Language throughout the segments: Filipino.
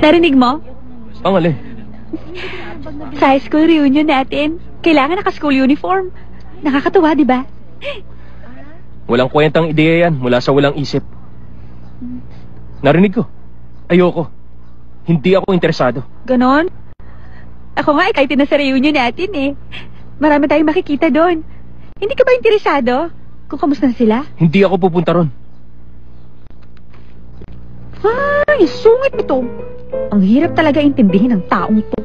Narinig mo? Ang alin? Sa high school reunion natin, kailangan naka-school uniform. Nakakatuwa, di ba? Walang kwentang ideya yan mula sa walang isip. Narinig ko. Ayoko. Hindi ako interesado. Ganon? Ako nga, kahit na sa reunion natin eh. Marami tayong makikita doon. Hindi ka ba interesado? Kung kamusta na sila? Hindi ako pupunta ron. Ay, sungit nito. Ang hirap talaga intindihin ng taong ito.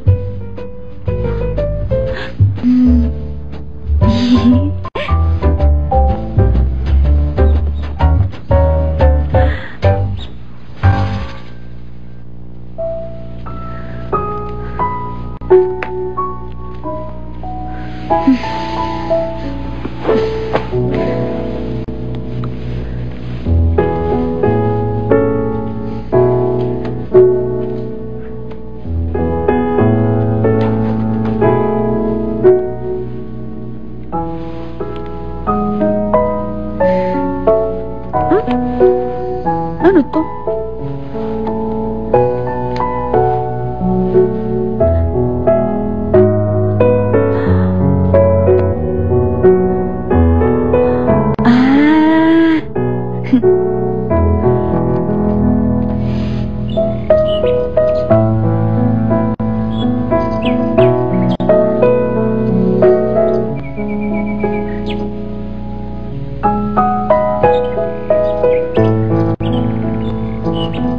Ano to?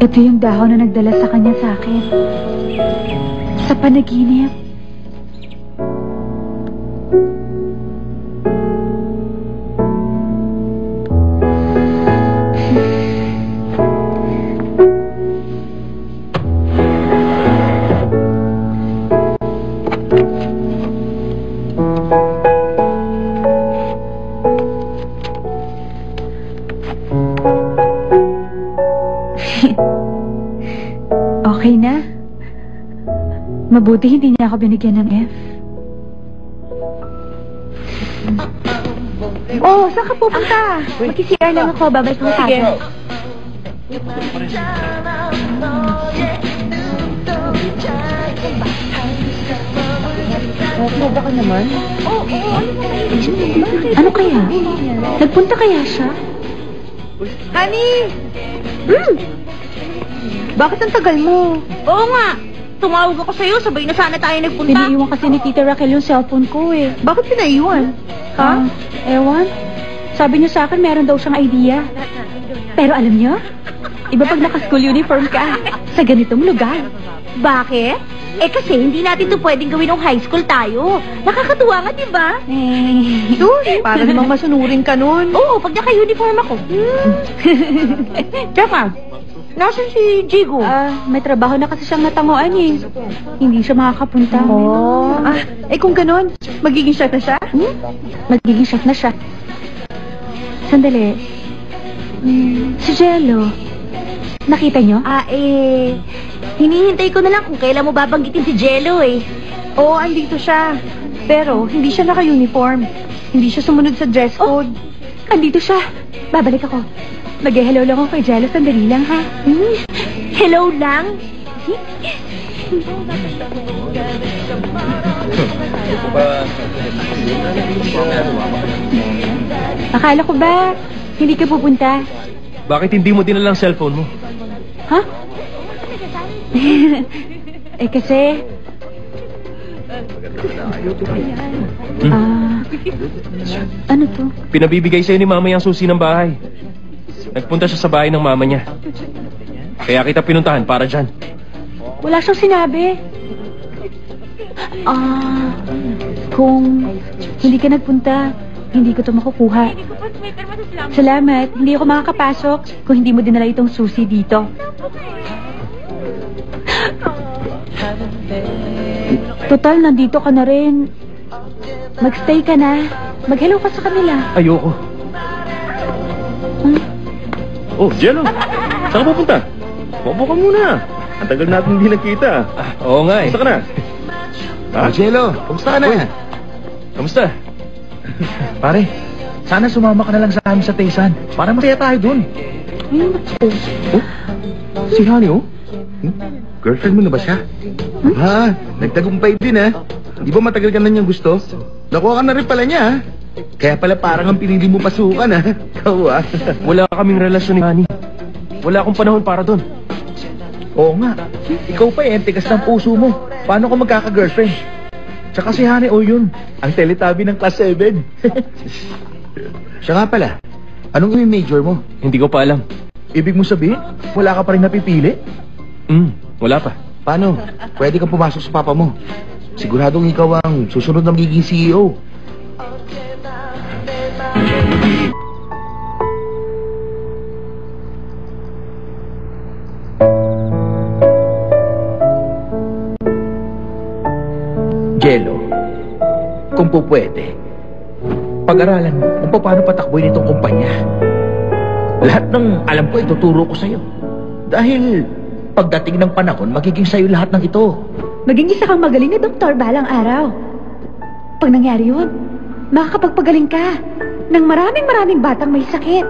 Ito yung dahon na nagdala sa kanya sa akin. Sa panaginip. Okay na. Mabuti hindi niya ako binigyan ng F. Oh, saan ka pupunta? Mag-CR lang ako, babalik ko sa akin. Nagpunta ka naman? Oo, ano kaya? Nagpunta kaya siya? Honey! Bakit ang tagal mo? Oo nga. Tumawag ako sa'yo, sabay na sana tayo nagpunta. Pinaiwan kasi ni Tita Raquel yung cellphone ko eh. Bakit pinaiwan? Ha? Ewan. Sabi niya sa akin, meron daw siyang idea. Pero alam niyo, iba pag naka-school uniform ka sa ganitong lugar. Bakit? Eh kasi hindi natin to pwedeng gawin ng high school tayo. Nakakatuwa nga, diba? Sorry, para namang masunurin ka nun. Oo, pag naka-uniform ako. Tsaka, nasan si Jigo? May trabaho na kasi siyang natanguan eh. Hindi siya makakapunta. Oh. Kung ganon, magiging chef na siya? Magiging chef na siya. Sandali. Si Jello. Nakita niyo? Hinihintay ko na lang kung kailan mo babanggitin si Jello eh. Oo, andito siya. Pero, hindi siya naka-uniform. Hindi siya sumunod sa dress code. Andito siya. Babalik ako. Mag-hello lang ako kay Jello. Sandali lang, ha? Hello lang? Akala ko ba hindi ka pupunta? Bakit hindi mo dinalang cellphone mo? Ha? Kasi... ano to? Pinabibigay sa'yo ni mama yung susi ng bahay. Nagpunta siya sa bahay ng mama niya. Kaya kita pinuntahan para dyan. Wala siyang sinabi. Kung hindi ka nagpunta, hindi ko to makukuha. Salamat. Hindi ako makakapasok kung hindi mo dinala itong susi dito. Total, nandito ka na rin. Magstay ka na. Mag-hello ka sa kanila. Ayoko. Oh, Jello. Saan ka pupunta? Maupo ka muna. Ang tagal natin hindi nagkita. Oo nga eh. Kumusta ka na? Ha? Marcelo, kumusta ka na? Kamusta? Pare, sana sumama ka na lang sa amin sa Taysan para masaya tayo dun. Si Honey, oh? Girlfriend mo na ba siya? Ha, nagtagumpay din ha. Di ba matagal ka na niyang gusto? Nakuha ka na rin pala niya ha. Kaya pala parang ang pinili mo pasukan ha. Ikaw ha. Wala kaming relasyon ni Honey. Wala akong panahon para doon. Oo nga, ikaw pa eh, ang tigas ng puso mo. Paano ka magkaka-girlfriend? Tsaka si Honey o yun, ang teletabi ng class 7. Siya nga pala, anong i-major mo? Hindi ko pa alam. Ibig mo sabihin, wala ka pa rin napipili? Wala pa. Paano? Pwede kang pumasok sa papa mo. Siguradong ikaw ang susunod na magiging CEO. Jello, kung po pwede, pag-aralan mo kung paano patakboy nitong kumpanya. Lahat ng alam ko ituturo ko sa'yo. Dahil pagdating ng panahon, magiging sa'yo lahat ng ito. Maging isa kang magaling na doktor balang araw. Pag nangyari yun, makakapagpagaling ka ng maraming batang may sakit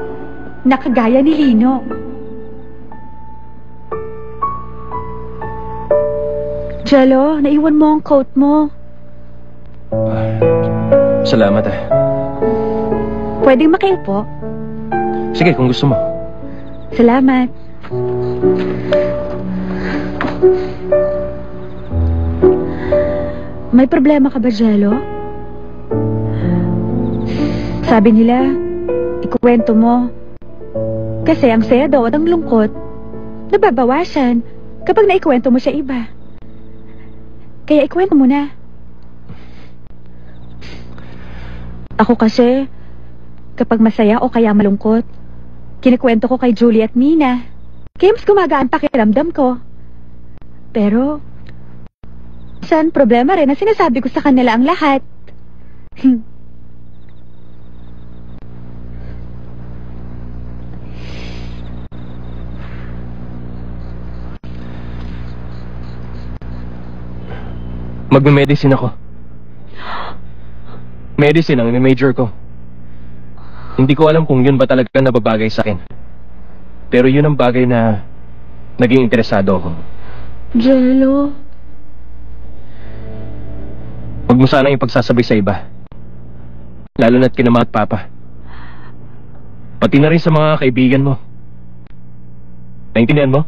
na kagaya ni Lino. Jello, naiwan mo ang coat mo. Salamat ah. Pwedeng makiupo? Sige, kung gusto mo. Salamat. May problema ka ba, Jello? Sabi nila, ikuwento mo. Kasi ang saya daw at ang lungkot, nababawasan kapag naikwento mo sa iba. Kaya ikwento mo na. Ako kasi, kapag masaya o kaya malungkot, kinikwento ko kay Julie at Mina. Kaya mas gumagaan pakiramdam ko. Pero, minsan problema rin na sinasabi ko sa kanila ang lahat. Magme-medicine ako. Medicine ang major ko. Hindi ko alam kung yun ba talaga nababagay sa akin. Pero yun ang bagay na naging interesado ako. Jello. Huwag mo sanang ipagsasabi sa iba. Lalo na't kina Mama at Papa. Pati na rin sa mga kaibigan mo. Naintindihan mo?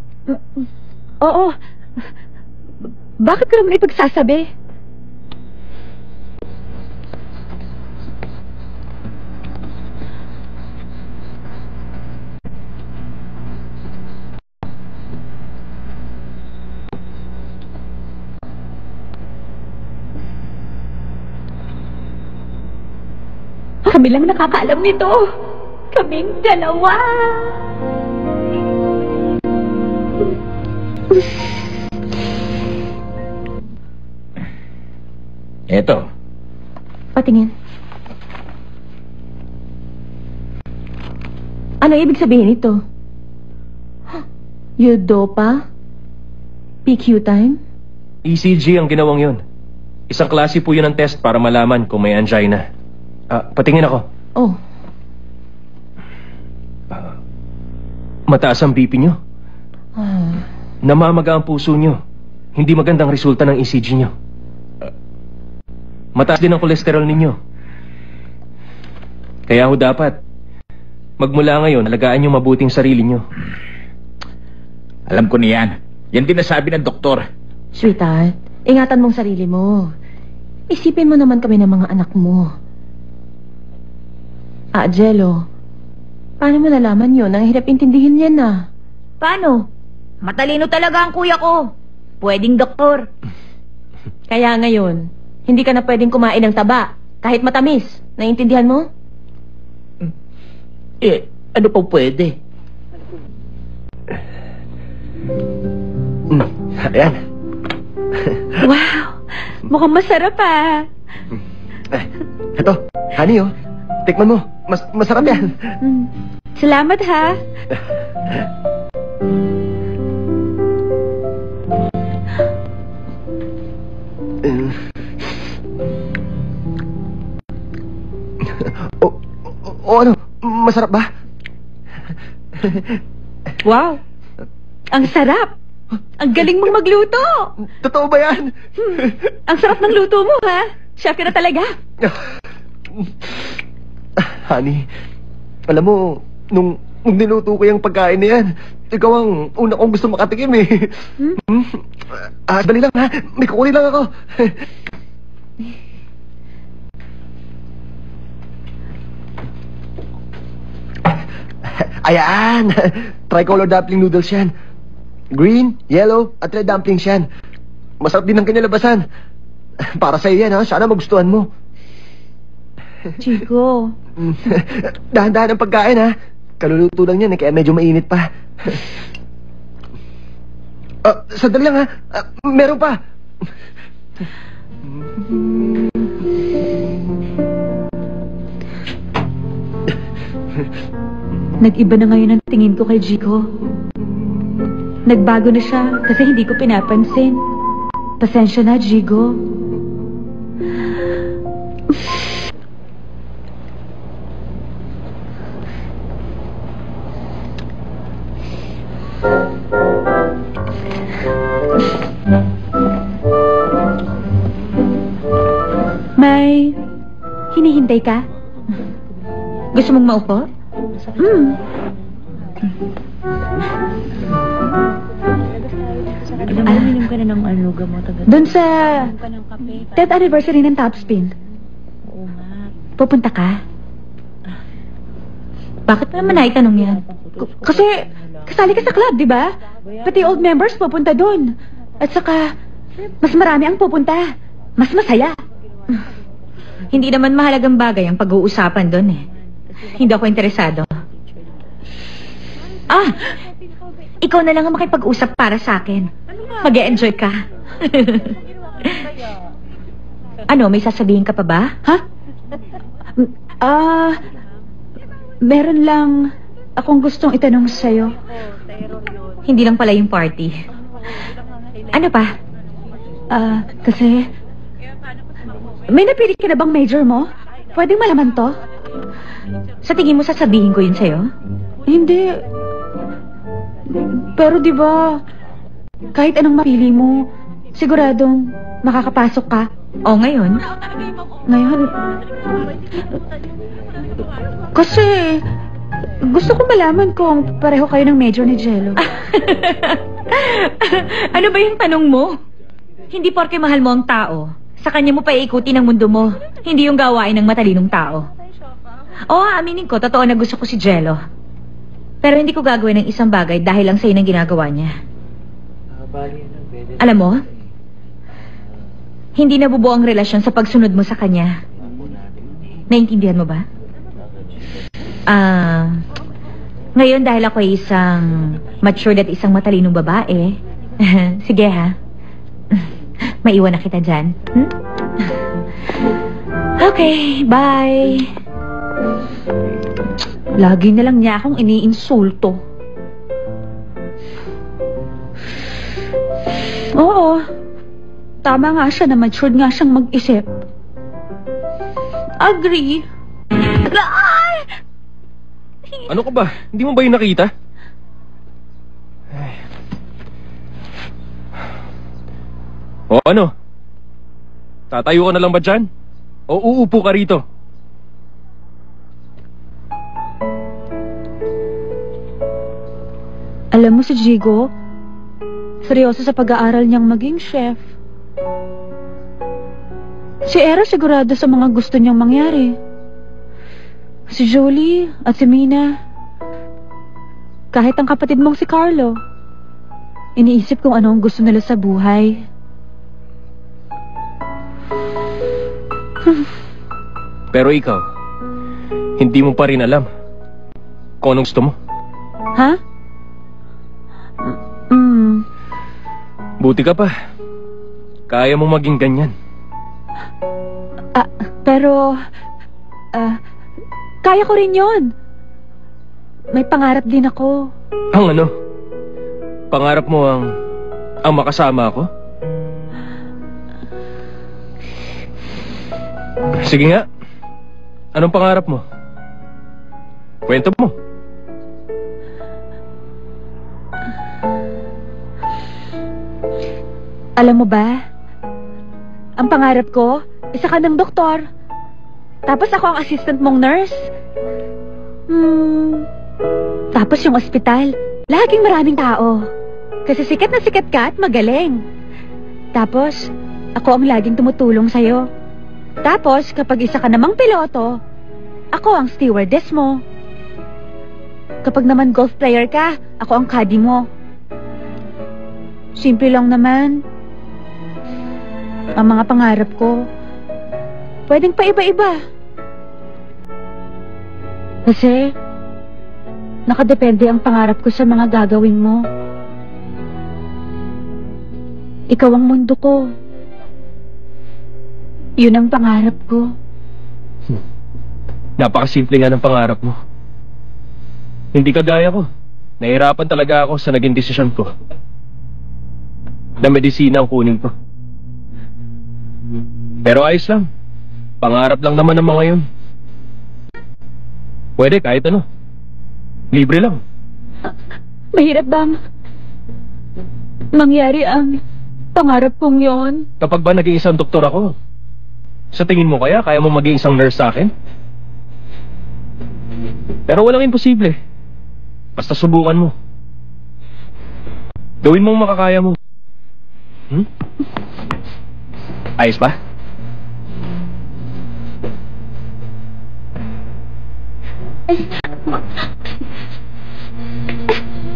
Oo. Bakit ko naman ipagsasabi? Kami lang nakakaalam nito. Kaming dalawa. Eto. Patingin. Ano ibig sabihin ito? Eudopa? PQ time? ECG ang ginawang yun. Isang klase po yun ng test para malaman kung may angina. Patingin ako. Oh. Mataas ang BP nyo. Namamaga ang puso nyo. Hindi magandang resulta ng ECG nyo. Mataas din ang kolesterol ninyo. Kaya ho dapat, magmula ngayon, alagaan nyo mabuting sarili nyo. Alam ko niyan. Yan din nasabi ng doktor. Sweetheart, ingatan mong sarili mo. Isipin mo naman kami ng mga anak mo. Jello, paano mo nalaman yun? Ang hirap intindihin yan na. Paano? Matalino talaga ang kuya ko. Pwedeng doktor. Kaya ngayon, hindi ka na pwedeng kumain ng taba. Kahit matamis. Naiintindihan mo? Ano pa pwede? Ayan. Wow! Mukhang masarap ah. Ito, honey oh. Tikman mo. Masarap yan. Salamat ha. O ano, masarap ba? Wow! Ang sarap! Ang galing mong magluto! Totoo ba yan? Ang sarap ng luto mo, ha? Chef ka na talaga. Honey, alam mo, nung niluto ko yung pagkain na yan, ikaw ang una kong gusto makatikim eh. Dali lang ha, may kukunin lang ako. Ayan, tricolor dumpling noodles yan. Green, yellow, at red dumplings yan. Masarap din ang kanyalabasan. Para sa'yo yan ha, sana magustuhan mo. Chico. Dahan-dahan ang pagkain ha. Kaluluto lang yan eh, kaya medyo mainit pa. Sandali lang ha. Meron pa. Nag-iba na ngayon ang tingin ko kay Chico. Nagbago na siya kasi hindi ko pinapansin. Pasensya na, Jigo. May hinihintay ka? Gusto mong maupo? Uminom ka na ng aluga mo. Doon sa 10th anniversary ng Topspin. Oo nga. Pupunta ka? Bakit pa naman naitanong yan? Kasi kasali ka sa club, di ba? Pati old members pupunta doon. At saka, mas marami ang pupunta. Mas masaya. Hindi naman mahalagang bagay ang pag-uusapan doon eh. Hindi ako interesado. Ikaw na lang ang makipag-usap para sa akin. Mag-e-enjoy ka. Ano, may sasabihin ka pa ba? Ha? Meron lang akong gustong itanong sa'yo. Hindi lang pala yung party. Ano pa? Kasi may napili ka na bang major mo? Pwedeng malaman to? Sa tingin mo sasabihin ko yun sa'yo? Hindi. Pero di ba, kahit anong mapili mo, siguradong makakapasok ka. O ngayon? Ngayon? Kasi gusto ko malaman kung pareho kayo ng major ni Jello. Ano ba yung tanong mo? Hindi porke mahal mo ang tao, sa kanya mo pa iikutin ang mundo mo. Hindi yung gawain ng matalinong tao. Oo, aminin ko, totoo na gusto ko si Jello. Pero hindi ko gagawin ng isang bagay dahil lang sa'yo ng ginagawa niya. Alam mo, hindi nabubuo ang relasyon sa pagsunod mo sa kanya. Naintindihan mo ba? Ngayon dahil ako ay isang matured at isang matalinong babae, sige ha, maiwan na kita dyan. Okay, bye. Lagi na lang niya akong iniinsulto. Oo, tama nga siya na matured nga siyang mag-isip. Agree. Ay! Ano ka ba? Hindi mo ba yung nakita? O ano? Tatayo ka na lang ba dyan? O uupo ka rito? Alam mo si Jigo, seryoso sa pag-aaral niyang maging chef. Si Era sigurado sa mga gusto niyang mangyari. Si Jolie at si Mina, kahit ang kapatid mong si Carlo, iniisip kung ano ang gusto nila sa buhay. Pero ikaw, hindi mo pa rin alam kung anong gusto mo. Ha? Buti ka pa. Kaya mo maging ganyan. Pero kaya ko rin yon. May pangarap din ako. Ang ano? Pangarap mo ang makasama ako? Sige nga. Anong pangarap mo? Kwento mo. Alam mo ba, ang pangarap ko, isa ka ng doktor. Tapos ako ang assistant mong nurse. Tapos yung ospital, laging maraming tao. Kasi sikat na sikat ka at magaling. Tapos, ako ang laging tumutulong sa'yo. Tapos, kapag isa ka namang piloto, ako ang stewardess mo. Kapag naman golf player ka, ako ang caddy mo. Simple lang naman. Ang mga pangarap ko, pwedeng pa iba-iba. Kasi, nakadepende ang pangarap ko sa mga gagawin mo. Ikaw ang mundo ko. Yun ang pangarap ko. Napakasimple nga ng pangarap mo. Hindi kagaya ko. Nahirapan talaga ako sa naging desisyon ko. Na medisina ang kunin ko. Pero ayos lang. Pangarap lang naman ng mga yun. Pwede kahit ano. Libre lang. Mahirap bang mangyari ang pangarap kong yon? Kapag ba naging isang doktor ako, sa tingin mo kaya mo maging isang nurse sa akin? Pero walang imposible. Basta subukan mo. Gawin mong makakaya mo. Ayos ba?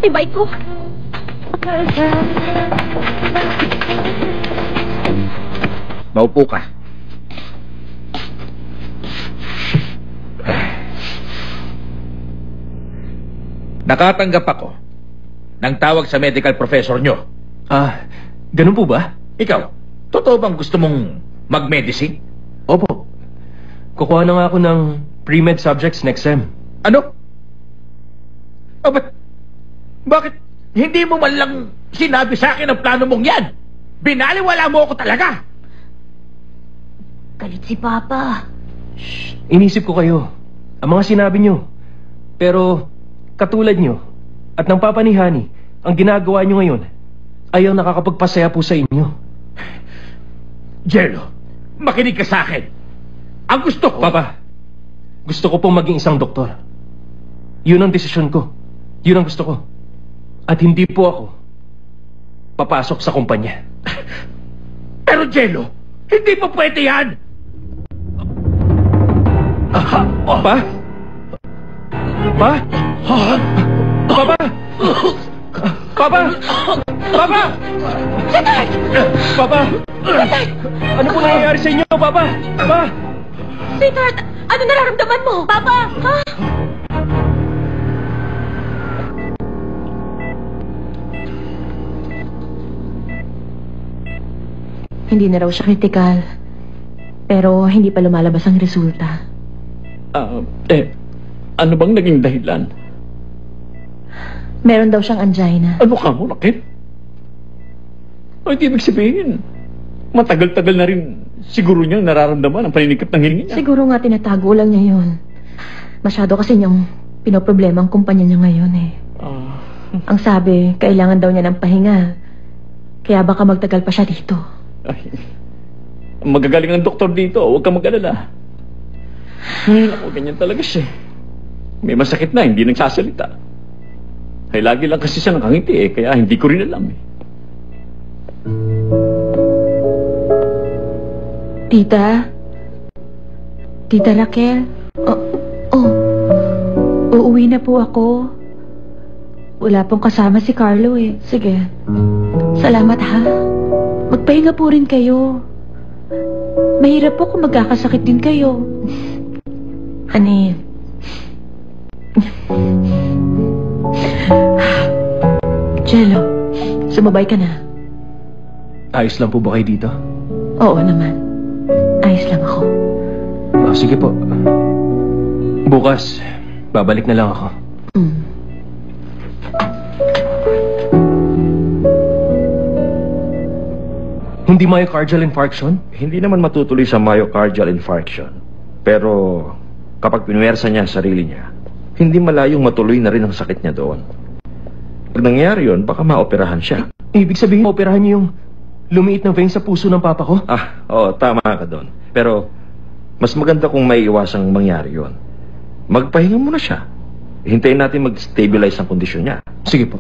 Ibay ko. Maupo ka. Nakatanggap ako ng tawag sa medical professor nyo. Ganun po ba? Ikaw, totoo bang gusto mong mag-medicine? Opo. Kukuha na nga ako ng pre-med subjects next sem. Ano? Bakit hindi mo man lang sinabi sa akin ang plano mong yan? Binaliwala mo ako talaga! Galit si Papa. Inisip ko kayo. Ang mga sinabi nyo. Pero, katulad nyo, at ng Papa ni Honey, ang ginagawa nyo ngayon, ay ang nakakapagpasaya po sa inyo. Jello, makinig ka sa akin. Ang gusto ko... Papa, gusto ko pong maging isang doktor. Yun ang desisyon ko. Yun ang gusto ko. At hindi po ako papasok sa kumpanya. Pero Jello, hindi pa pwede yan! Pa? Pa? Papa? Papa? Papa? Papa? Ano po nangyayari sa inyo, Papa? Papa? Sweetheart, ano nararamdaman mo? Papa! Ha? Hindi na raw siya kritikal. Pero hindi pa lumalabas ang resulta. Ano bang naging dahilan? Meron daw siyang angina. Ano ka mo, Rakit? Ay, di ibig sabihin, matagal-tagal na rin siguro niyang nararamdaman ang paninikip ng hininga niya. Siguro nga tinatago lang niya yun. Masyado kasi niyang pinoproblema ang kumpanya niya ngayon eh. Ang sabi, kailangan daw niya ng pahinga. Kaya baka magtagal pa siya dito. Ay, magagaling ang doktor dito, huwag kang mag-alala. Ako, ganyan talaga siya. May masakit na, hindi nagsasalita. Ay, lagi lang kasi siya nakangiti eh, kaya hindi ko rin alam eh. Tita? Tita Raquel? Uuwi na po ako. Wala pong kasama si Carlo eh. Sige. Salamat ha. Magpahinga po rin kayo. Mahirap po kung magkakasakit din kayo. Ani. Jello, sumabay ka na. Ayos lang po ba kayo dito? Oo naman. Ayos lang ako. Sige po. Bukas, babalik na lang ako. Hindi myocardial infarction? Hindi naman matutuloy sa myocardial infarction. Pero kapag pinuwersa niya ang sarili niya, hindi malayong matuloy na rin ang sakit niya doon. Pag nangyari yun, baka maoperahan siya. Ibig sabihin, operahan niyo yung lumiit na vein sa puso ng papa ko? Oo, tama ka doon. Pero, mas maganda kung may iwasang mangyari yun. Magpahinga muna siya. Hintayin natin mag-stabilize ang kondisyon niya. Sige po.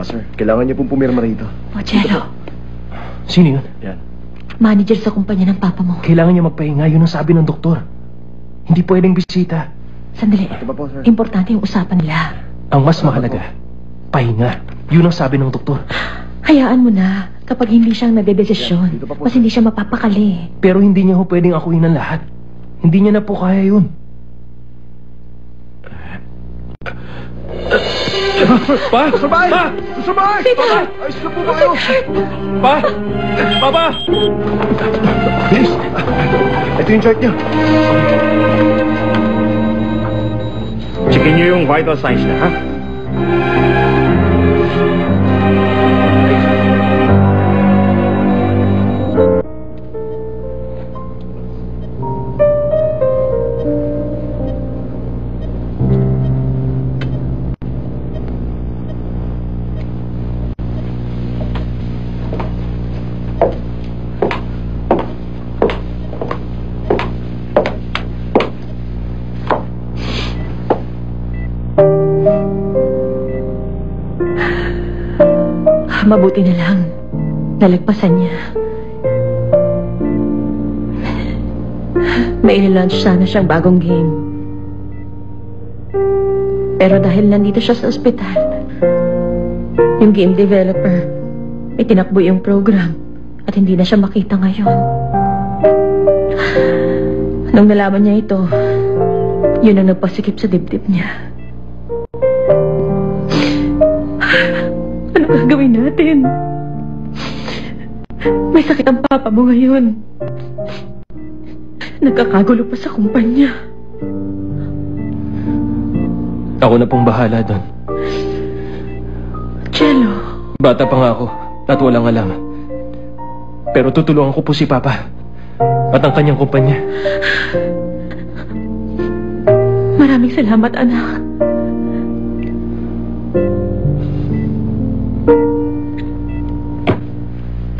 Sir, kailangan niyo pong pumirma rito. O, Jello. Sino yun? Yan. Manager sa kumpanya ng papa mo. Kailangan niya magpahinga, yun ang sabi ng doktor. Hindi pwedeng bisita. Sandali. Ito ba po, sir? Importante yung usapan nila. Ang mas mahalaga, pahinga. Yun ang sabi ng doktor. Hayaan mo na. Kapag hindi siya nagdedesisyon, mas hindi siya mapapakali. Pero hindi niya ho pwedeng akuin ang lahat. Hindi niya na po kaya yun. Pa! Sabay! Pa! Sabay! Ayos na po ba kayo? Pa! Papa! Bilis! Ito yung chart niyo. Checkin niyo yung vital signs niya, ha? Mabuti na lang. Nalagpasan niya. May lunch sana siyang bagong game. Pero dahil nandito siya sa ospital, yung game developer, may tinakbo yung program at hindi na siya makita ngayon. Nung nalaman niya ito, yun ang nagpasikip sa dibdib niya. Ano gagawin natin? May sakit ang papa mo ngayon. Nagkakagulo pa sa kumpanya. Ako na pong bahala doon. Jello. Bata pa nga ako at walang alam. Pero tutulungan ko po si Papa at ang kanyang kumpanya. Maraming salamat, anak.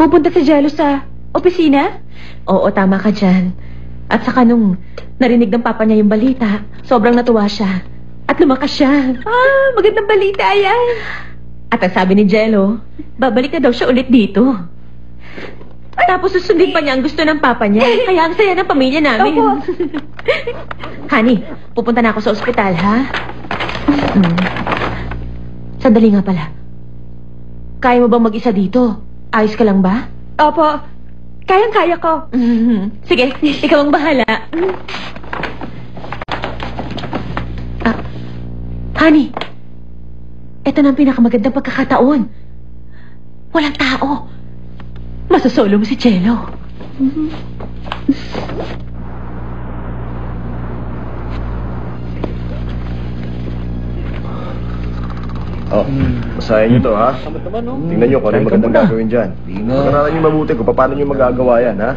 Pupunta si Jello sa opisina? Oo, tama ka dyan. At saka nung narinig ng papa niya yung balita, sobrang natuwa siya. At lumakas siya. Magandang balita yan. At ang sabi ni Jello, babalik na daw siya ulit dito. Tapos susundin pa niya ang gusto ng papa niya. Kaya ang saya ng pamilya namin. Opo. Honey, pupunta na ako sa ospital, ha? Sandali nga pala. Kaya mo bang mag-isa dito? Ayos ka lang ba? Opo. Kayang-kaya ko. Sige, ikaw ang bahala. Honey, ito na ang pinakamagandang pagkakataon. Walang tao. Masasolo mo si Jello. Basahin niyo to, ha? Tingnan niyo kung ano yung magandang gagawin dyan. Pag-aralan niyo mabuti kung paano niyo magagawa yan, ha?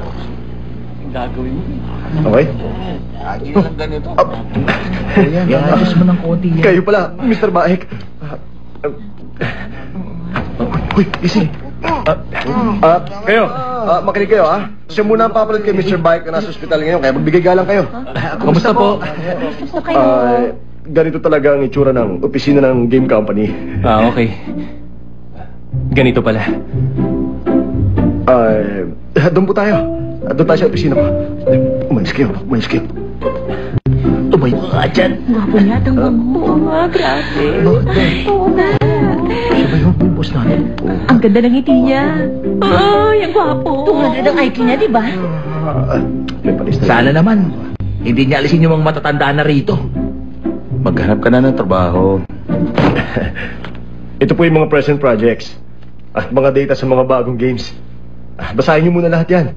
Gagawin mo. Okay? Lagi lang ganito. Yan, adjust mo ng konti yan. Kayo pala, Mr. Baek. Uy, gising. Kayo, makinig kayo, ha? Siya muna ang papalit kay Mr. Baek na nasa ospital ngayon, kaya magbigay galang kayo. Kamusta po? Gusto kayo. Ganito talaga ang itsura ng opisina ng game company. Okay. Ganito pala. Doon po tayo. Doon tayo sa opisina ko. Umayos kayo, umayos kayo. Tumayo ka dyan. Gwapo niya at ang bango. Oo nga, grabe. Oo nga. Siya ba yung boss natin? Ang ganda ng ngiti niya. Ay, ang gwapo. Tungan na ng IQ niya, di ba? May palis na. Sana naman. Hindi niya alisin yung mga matatanda na rito. Maghanap ka na ng trabaho. Ito po yung mga present projects. At mga data sa mga bagong games. Basahin niyo muna lahat yan.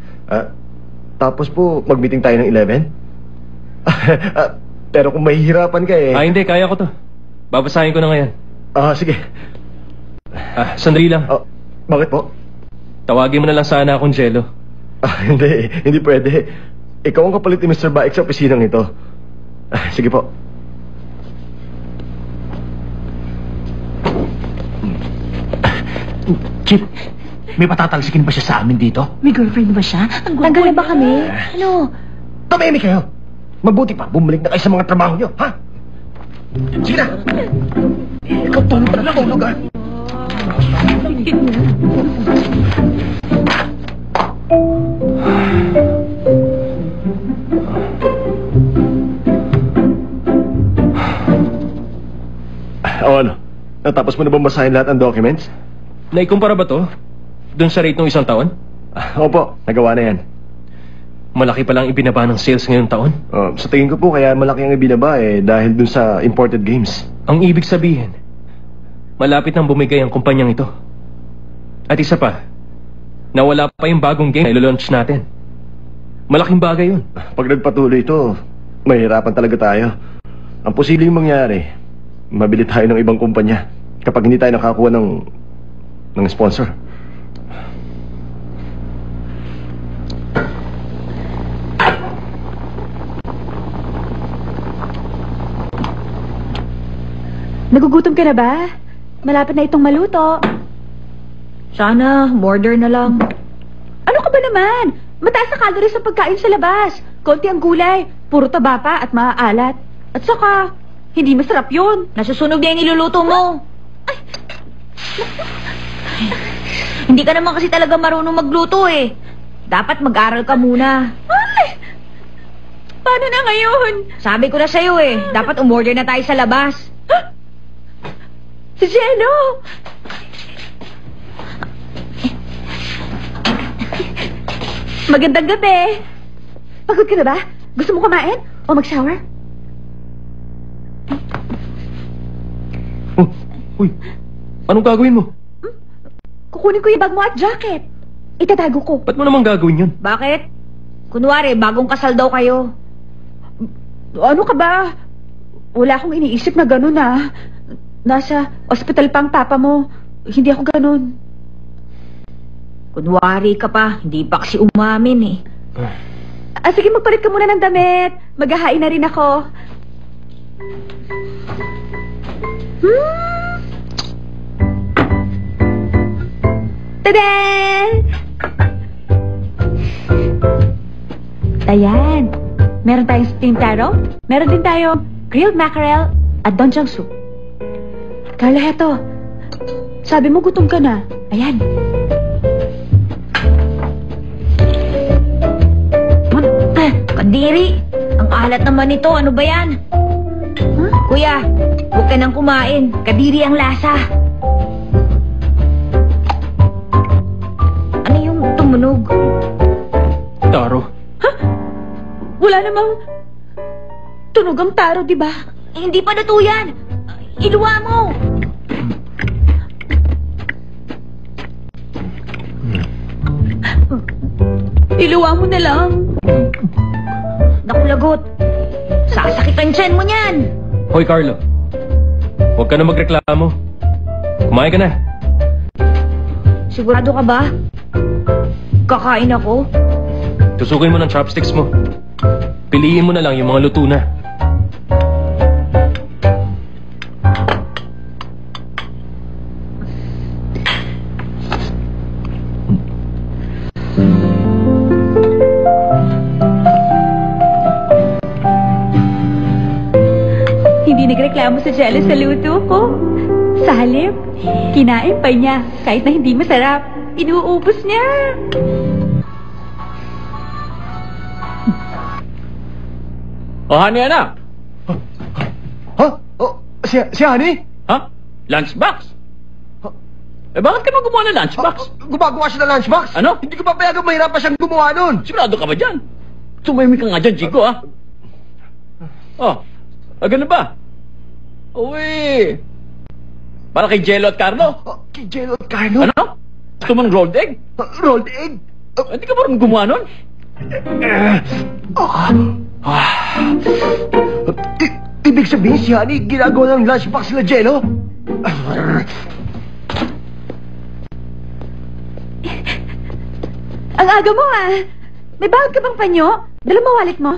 Tapos po, mag-meeting tayo ng 11. Pero kung mahihirapan ka Hindi, kaya ko to. Babasahin ko na ngayon. Sige. Sandali lang. Bakit po? Tawagin mo na lang sana akong Jello. Hindi pwede. Ikaw ang kapalit ni Mr. Baek sa opisinang ito. Sige po. Chip, may patatalsikin ba siya sa amin dito? May girlfriend ba siya? Tanggal na ba kami? Ano? Tumimik kayo. Mabuti pa, bumalik na kayo sa mga trabaho nyo, ha? Sige na. Ikaw tulog ka na, tulog, ha? O ano? Natapos mo na ba basahin lahat ng documents? Naikumpara ba to? Doon sa rate ng isang taon? Opo, nagawa na yan. Malaki pa lang ibinaba ng sales ngayong taon. Sa tingin ko po, kaya malaki ang ibinaba dahil dun sa imported games. Ang ibig sabihin, malapit nang bumigay ang kumpanyang ito. At isa pa, nawala pa yung bagong game na ilo-launch natin. Malaking bagay yun. Pag nagpatuloy ito, mahirapan talaga tayo. Ang posibleng mangyari, mabili tayo ng ibang kumpanya kapag hindi tayo nakakuha ng sponsor. Nagugutom ka na ba? Malapit na itong maluto. Sana, order na lang. Ano ka ba naman? Mataas na calories sa pagkain sa labas. Konti ang gulay, puro taba pa at maaalat. At saka, hindi masarap yun. Nasusunog na yung niluluto mo. Ay. Hindi ka naman kasi talaga marunong magluto eh. Dapat mag-aral ka muna. Ay! Paano na ngayon? Sabi ko na sa'yo eh, dapat umorder na tayo sa labas. Si Jello! Magandang gabi. Pagod ka na ba? Gusto mo kumain? O mag-shower? Uy, anong gagawin mo? Kukunin ko yung bag mo at jacket. Itatago ko. Ba't mo naman gagawin yun? Bakit? Kunwari, bagong kasal daw kayo. Ano ka ba? Wala akong iniisip na gano'n ah. Nasa ospital pang papa mo. Hindi ako gano'n. Kunwari ka pa, hindi pa kasi umamin eh. Sige, magpalit ka muna ng damit. Maghahain na rin ako. Tadan! Ayan. Meron tayong steamed taro. Meron din tayong grilled mackerel at doenjang soup. Carla, heto. Sabi mo gutom ka na. Ayan. Kadiri! Ang alat naman nito. Ano ba yan? Huh? Kuya, huwag ka nang kumain. Kadiri ang lasa. Ano yung tumunog? Taro. Wala namang tunog ang taro, di ba? Hindi pa nato yan. Iluwa mo. Iluwa mo na lang. Naku, lagot. Sasakit ang tiyan mo niyan. Hoy, Carlo. Huwag ka na magreklamo. Kumain ka na. Sigurado ka ba? Kakain ako? Tusukin mo ng chopsticks mo. Piliin mo na lang yung mga luto na. Hindi nagreklamo si Jelly sa luto ko. Sa halip, kinain pa niya kahit na hindi masarap. Inuubos niya. Oh, honey, anak. Ha? Si Honey? Ha? Lunchbox? Eh, bakit ka naman gumawa ng lunchbox? Gumagawa siya ng lunchbox? Ano? Hindi ko pa payagang mahirapan siyang gumawa nun. Sigurado ka ba dyan? Tumahimik ka nga dyan, Chico, ha? Oh, ganun ba? Uy! Para kay Jello at Carlo? Kay Jello at Carlo? Ano? Gusto mo ng rolled egg? Rolled egg? Hindi ka marunong gumawa nun? Ibig sabihin si Honey ginagawa ng lunchbox sila Jello? Ang aga mo ah. May bahag ka bang panyo? Dala mo wallet mo.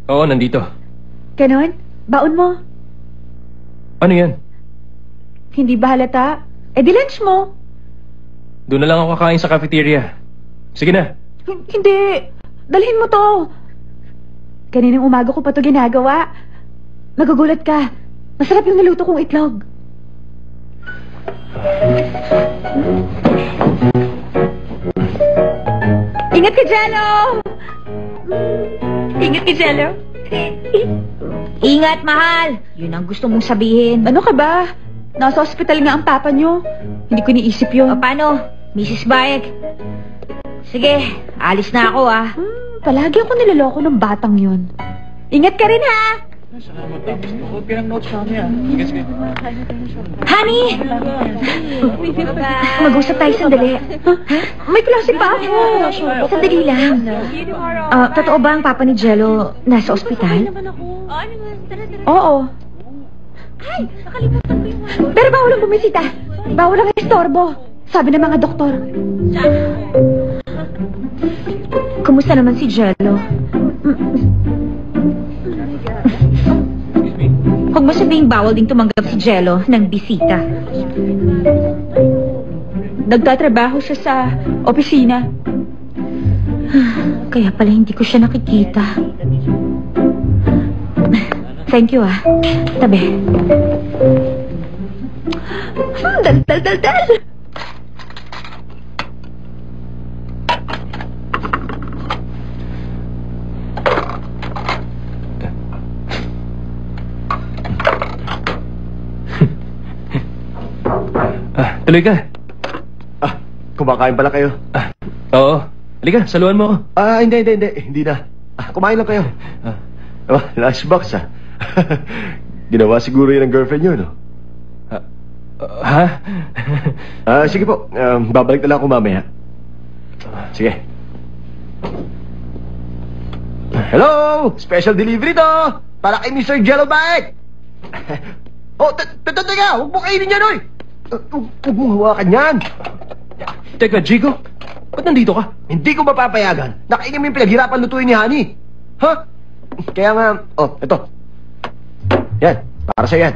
Oo, nandito. Ganon? Baon mo. Ano yan? Hindi ba halata? Eh di lunch mo. Doon na lang ako kakain sa cafeteria. Sige na. Hindi. Dalhin mo to. Kaninang umaga ko pa to ginagawa. Magugulat ka. Masarap yung naluto kong itlog. Ingat ka, Jello! Ingat ka, Jello. Ingat, mahal! Yun ang gusto mong sabihin. Ano ka ba? Nasa ospital nga ang papa nyo. Hindi ko niisip O yun. paano, Mrs. Bayek? Sige, alis na ako ah. Palagi ako niloloko ng batang yun. Ingat ka rin, ha? Honey! Mag-usap tayo sandali. May klase pa ako. Sandali lang. Totoo ba ang papa ni Jello nasa ospital? Oo. Pero bawal ang bumisita. Bawal ang istorbo. Sabi ng mga doktor. Kumusta naman si Jello? Huwag mo sabihing bawal ding tumanggap si Jello ng bisita. Nagtatrabaho siya sa opisina. Kaya pala hindi ko siya nakikita. Thank you ah. Tabi. Dal. Tuloy ka. Kumakain pala kayo. Oo. Halika, saluhan mo ako. Hindi. Hindi na. Kumain lang kayo. Lunchbox, Ginawa siguro yun ang girlfriend nyo, no? Ha? Sige po. Babalik na lang ako mamaya. Sige. Hello! Special delivery to! Para kay Mr. Jello Bayek! Teka! Huwag mo kainin yan, oy! Huwag mong hawakan yan! Teka, Jigo. Ba't nandito ka? Hindi ko mapapayagan. Nakainin mo yung pinaghirapan lutuin ni Honey. Ha? Kaya nga... Ito. Yan. Para sa yan.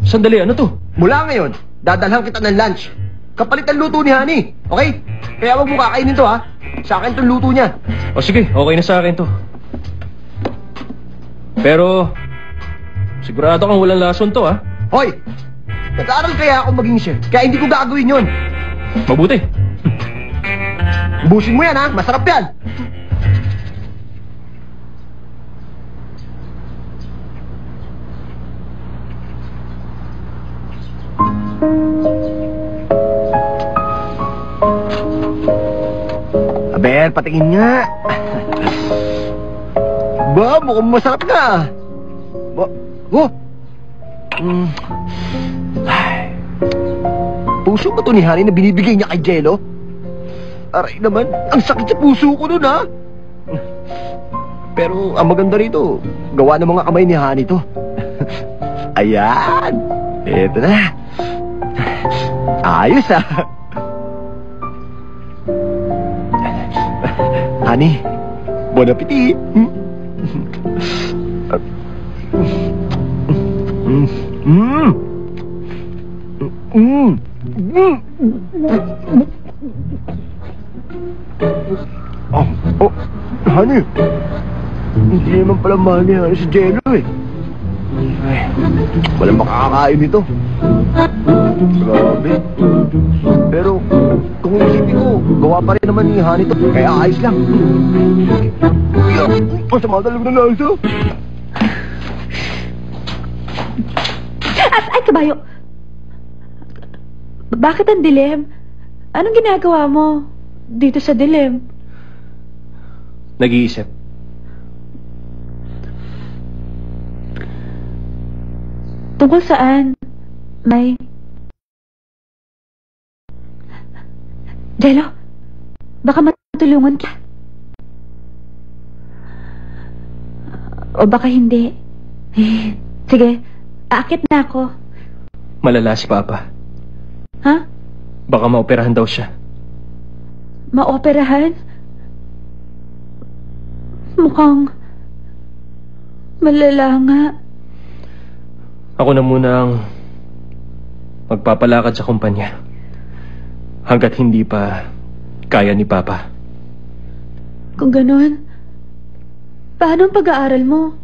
Sandali, ano to? Mula ngayon, dadalhan kita ng lunch. Kapalit ang luto ni Honey. Okay? Kaya huwag mo kakainin to, ha? Sa akin itong luto niya. O sige, okay na sa akin to. Pero... sigurado kang walang lason to, ha? Hoy! Nag-aaral kaya ako maging chef. Kaya hindi ko gagawin yun. Mabuti. Busin mo yan, ha? Masarap yan. Aber, patingin nga. Ba, mukhang masarap na. Puso ba ito ni Honey na binibigay niya kay Jello? Aray naman, ang sakit sa puso ko nun, ha? Pero ang maganda rito, gawa ng mga kamay ni Honey to. Ayan, eto na. Ayos, ha? Honey, bon appetit. Honey, hindi naman pala mahal ni Honey si Jello, eh. Ay, walang makakakain nito. Grabe. Pero, kung isipin ko, gawa pa rin naman ni Honey to. Kaya ayos lang. Ang sama talaga ng lasa. Ay, kabayo. Bakit ang dilim? Anong ginagawa mo dito sa dilim? Nag-iisip. Tungkol saan? May... Jello, baka matulungan ka. O baka hindi. Sige, aakit na ako. Malala si Papa. Ha? Baka maoperahan daw siya. Maoperahan? Mukhang Malala nga. Ako na muna ang magpapalakad sa kumpanya. Hanggat hindi pa kaya ni Papa. Kung ganon, paano ang pag-aaral mo?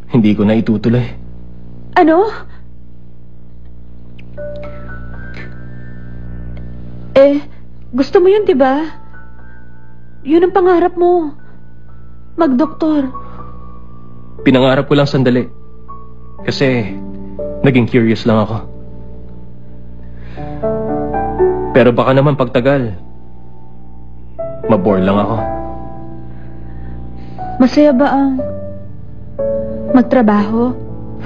Hindi ko na itutuloy. Ano? Gusto mo yun, diba? Yun ang pangarap mo. Magdoktor. Pinangarap ko lang sandali. Kasi naging curious lang ako. Pero baka naman pagtagal, mabore lang ako. Masaya ba ang magtrabaho?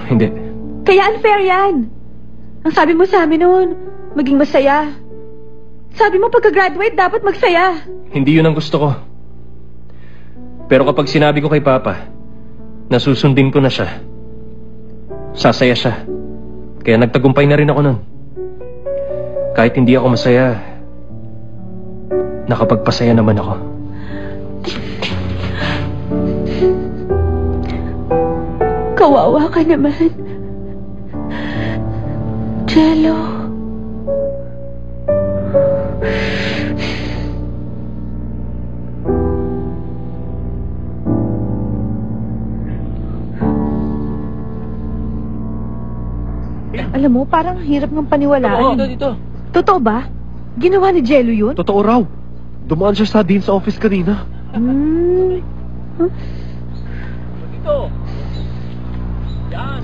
Hindi. Kaya unfair yan. Ang sabi mo sa amin noon, maging masaya. Sabi mo pagka-graduate dapat magsaya. Hindi yun ang gusto ko. Pero kapag sinabi ko kay Papa na susundin ko na siya, sasaya siya. Kaya nagtagumpay na rin ako nun. Kahit hindi ako masaya, nakapagpasaya naman ako. Kawawa ka naman. Jello. Alam mo, parang hirap ng paniwalaan. Dito. Totoo ba? Ginawa ni Jello yun? Totoo raw. Dumaan siya sa Dean's office kanina. Dito. Yan.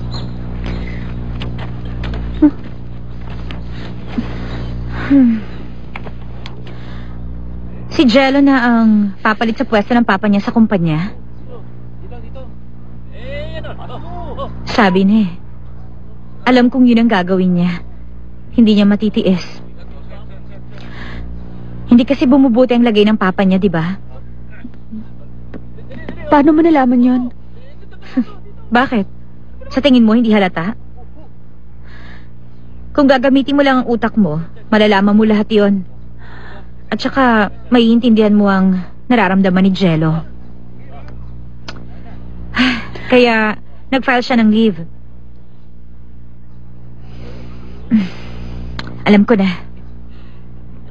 Si Jello na ang papalit sa pwesto ng papa niya sa kumpanya. Sabi niya eh. Alam kong yun ang gagawin niya. Hindi niya matitiis. Hindi kasi bumubuti ang lagay ng papa niya, di ba? Paano mo nalaman yun? Bakit? Sa tingin mo, hindi halata? Kung gagamitin mo lang ang utak mo, malalaman mo lahat yon. At saka, maiintindihan mo ang nararamdaman ni Jello. Kaya, nag-file siya ng leave. Alam ko na.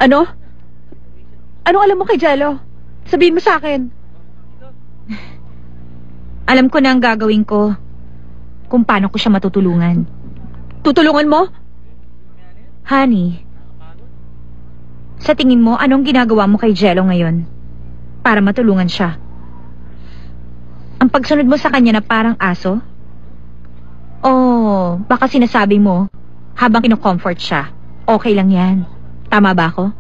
Ano? Anong alam mo kay Jello? Sabihin mo sa akin. Alam ko na ang gagawin ko kung paano ko siya matutulungan. Tutulungan mo? Honey, sa tingin mo, anong ginagawa mo kay Jello ngayon para matulungan siya? Ang pagsunod mo sa kanya na parang aso? O baka sinasabi mo habang kino-comfort siya, okay lang yan. Tama ba ako?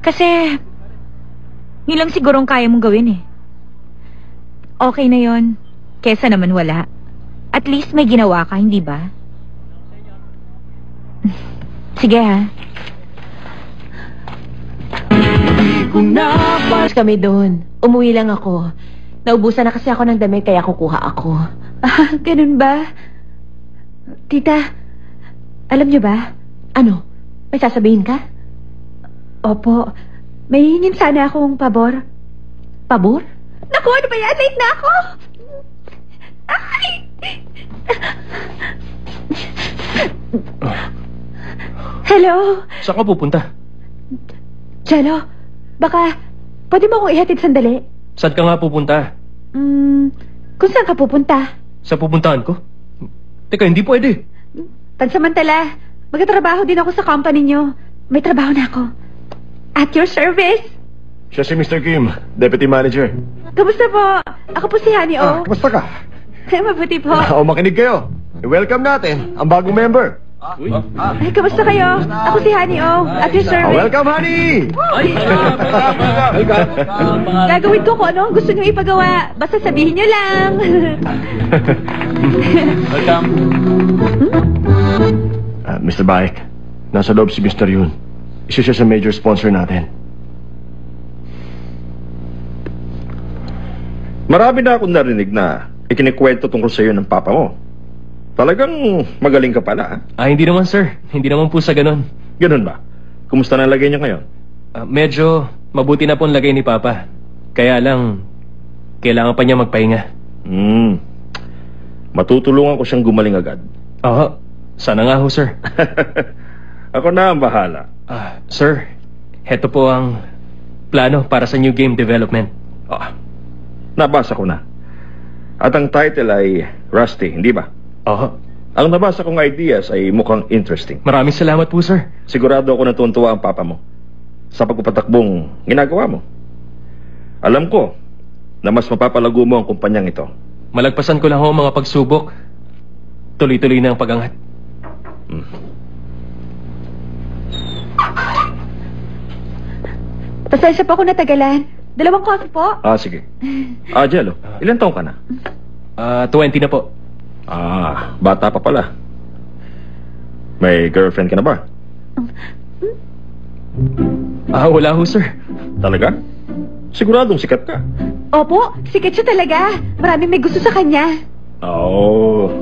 Kasi yun lang sigurong kaya mong gawin eh. Okay na yon, kesa naman wala. At least may ginawa ka, hindi ba? Sige ha. Mas kami doon. Umuwi lang ako. Naubusan na kasi ako ng damit kaya kukuha ako. Ah, ganun ba? Tita, alam niyo ba? Ano? May sasabihin ka? Opo. May hingin sana akong pabor. Pabor? Naku, ano ba yan? Late na ako! Ay! Hello? Saan ka pupunta? Jello, baka pwede mo akong ihatid sandali? Saan ka nga pupunta? Kung saan ka pupunta? Sa pupuntahan ko? Teka, hindi pwede. Pansamantala, magtatrabaho din ako sa company niyo. May trabaho na ako. At your service. Siya si Mr. Kim, Deputy Manager. Kamusta po? Ako po si Honey O. Kamusta ka? Mabuti po. Makinig kayo. I-welcome natin ang bagong member. Ay, kamusta kayo? Ako si Honey O. At your service. Welcome, honey! Gagawin ko kung ano ang gusto niyo ipagawa. Basta sabihin niyo lang. Welcome. Mr. Baik, nasa loob si Mr. Yun. Isa siya sa major sponsor natin. Marami na akong narinig na ikinikwento tungkol sa iyo ng papa mo. Talagang magaling ka pala. Hindi naman sir. Hindi naman po sa ganun. Ganun ba? Kumusta na ang lagay niya ngayon? Medyo mabuti na po ang lagay ni Papa. Kaya lang, kailangan pa niya magpahinga. Matutulungan ko siyang gumaling agad. Oo, sana nga ho, sir. Ako na ang bahala. Sir, heto po ang plano para sa new game development. Nabasa ko na. At ang title ay Rusty, hindi ba? Oo, Ang nabasa kong ideas ay mukhang interesting. maraming salamat po, sir. Sigurado ako natutuwa ang papa mo sa pagpapatakbong ginagawa mo. Alam ko na mas mapapalago mo ang kumpanyang ito. Malagpasan ko lang ho ang mga pagsubok. Tuloy-tuloy na ang pag-angat. Pasensya po ako natagalan. 2 coffee po. Sige. Jello, ilan taong ka na? 20 na po. Bata pa pala. May girlfriend ka na ba? Wala ho, sir. Talaga? Siguradong sikat ka. Opo, sikat siya talaga. Maraming may gusto sa kanya.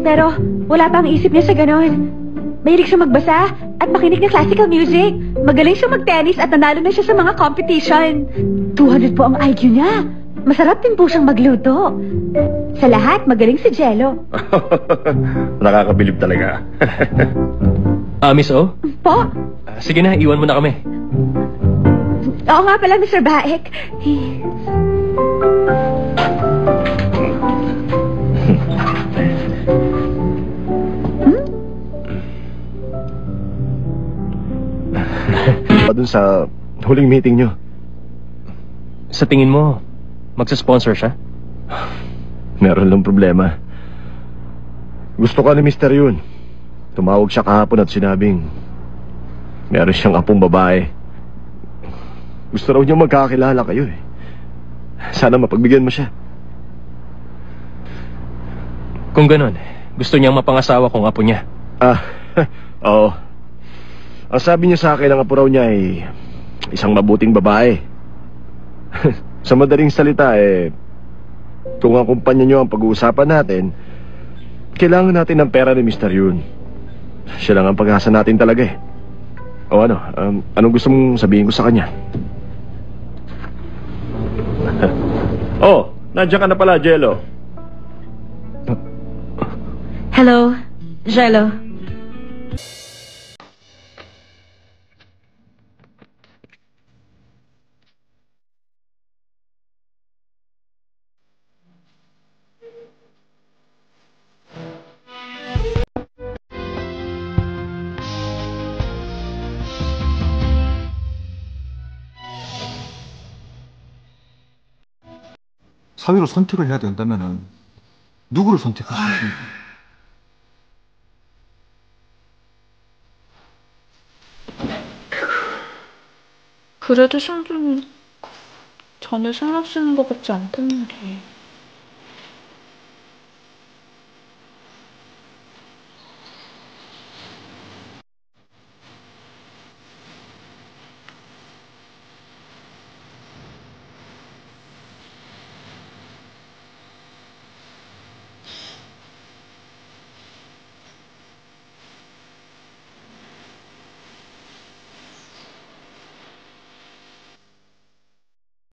Pero wala pa ang isip niya sa ganon. Mahilig siya magbasa at makinig ng classical music. Magaling siya mag-tennis at nanalo na siya sa mga competition. 200 po ang IQ niya. Masarap din po siyang magluto. Sa lahat, magaling si Jello. Nakakabilib talaga. Miss O? Po? Sige na, iwan mo na kami. Oo nga pala, Mr. Baek. Dun sa huling meeting nyo. Sa tingin mo, magsa-sponsor siya? Meron lang problema. Gusto ka ni Mr. Yun. Tumawag siya kahapon at sinabing meron siyang apong babae. Gusto raw niya magkakilala kayo eh. Sana mapagbigyan mo siya. Kung ganon, gusto niyang mapangasawa kong apo niya. Oo. Ang sabi niya sa akin, ang apo raw niya ay isang mabuting babae. Sa madaling salita kung ang kumpanya niyo ang pag-uusapan natin, kailangan natin ng pera ni Mr. Yun. Siya lang ang pag-asa natin talaga eh. O anong gusto mong sabihin ko sa kanya? Nandiyan ka na pala, Jello. Hello, Jello. 사회로 선택을 해야 된다면은 누구를 선택하시겠습니까? 그래도 승준은 전혀 신경 쓰는 것 같지 않단 말이에요.